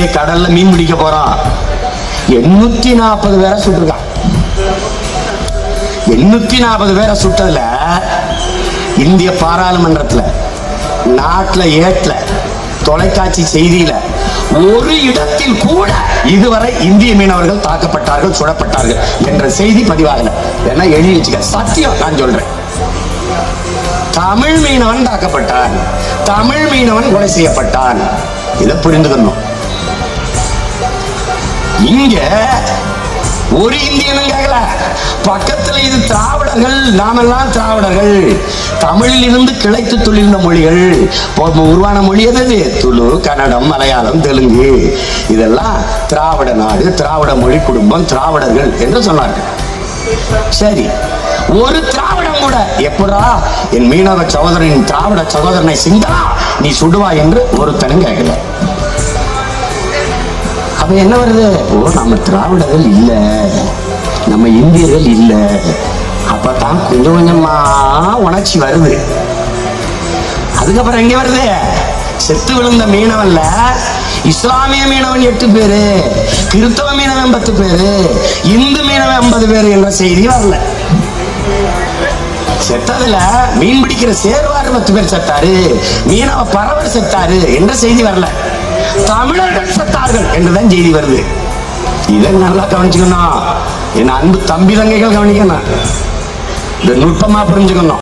இந்திய கடல்ல மீன் பிடிக்க போறான். 840 பேரை சுட்டிருக்கான். 840 பேரை சுட்டதுல இந்திய பாராளுமன்றத்துல, நாட்டுல, ஏட்ல, தொலைக்காட்சி செய்தியில ஒரு இடத்தில் கூட இதுவரை இந்திய மீனவர்கள் தாக்கப்பட்டார்கள், சுடப்பட்டார்கள் என்ற செய்தி பதிவாகல. என்ன எழுதி வச்சுக்க, சத்தியம் நான் சொல்றேன். தமிழ் மீனவன் தாக்கப்பட்டான், தமிழ் மீனவன் கொலை செய்யப்பட்டான். இதை புரிந்துக்கணும். இங்க ஒரு இந்தியனும் கேட்கல. பக்கத்துல இது திராவிடர்கள், நாமெல்லாம் திராவிடர்கள். தமிழில் இருந்து கிளைத்து துளிர்ந்த மொழிகள், உருவான மொழி எது? துளு, கன்னடம், மலையாளம், தெலுங்கு. இதெல்லாம் திராவிட நாடு, திராவிட மொழி குடும்பம், திராவிடர்கள் என்று சொன்னார்கள். சரி, ஒரு திராவிடம் கூட எப்படா என் மீனவ சகோதரனின் திராவிட சகோதரனை சிந்தா நீ சுடுவா என்று ஒருத்தனும் கேட்கல. அப்ப என்ன வருது? ஓ, நம்ம திராவிடர்கள் இல்ல, நம்ம இந்தியர்கள் இல்ல. அப்பதான் கொஞ்சம் கொஞ்சமா உணர்ச்சி வருது. அதுக்கப்புறம் எங்க வருது? செத்து விழுந்த மீனவன்ல இஸ்லாமிய மீனவன் 8 பேரு, கிறிஸ்தவ மீனவன் 10 பேரு, இந்து மீனவன் 50 பேரு என்ற செய்தி வரல. செத்ததுல மீன் பிடிக்கிற சேர்வாறு 10 பேர் செத்தாரு, மீனவ பறவர் செத்தாரு என்ற செய்தி வரல. தமிழர்கள் செத்தார்கள் என்றுதான் செய்தி வருது. இதை நல்லா கவனிச்சுக்கணும். என் அன்பு தம்பி தங்கைகள் கவனிக்கணும். இதை நுட்பமா புரிஞ்சுக்கணும்.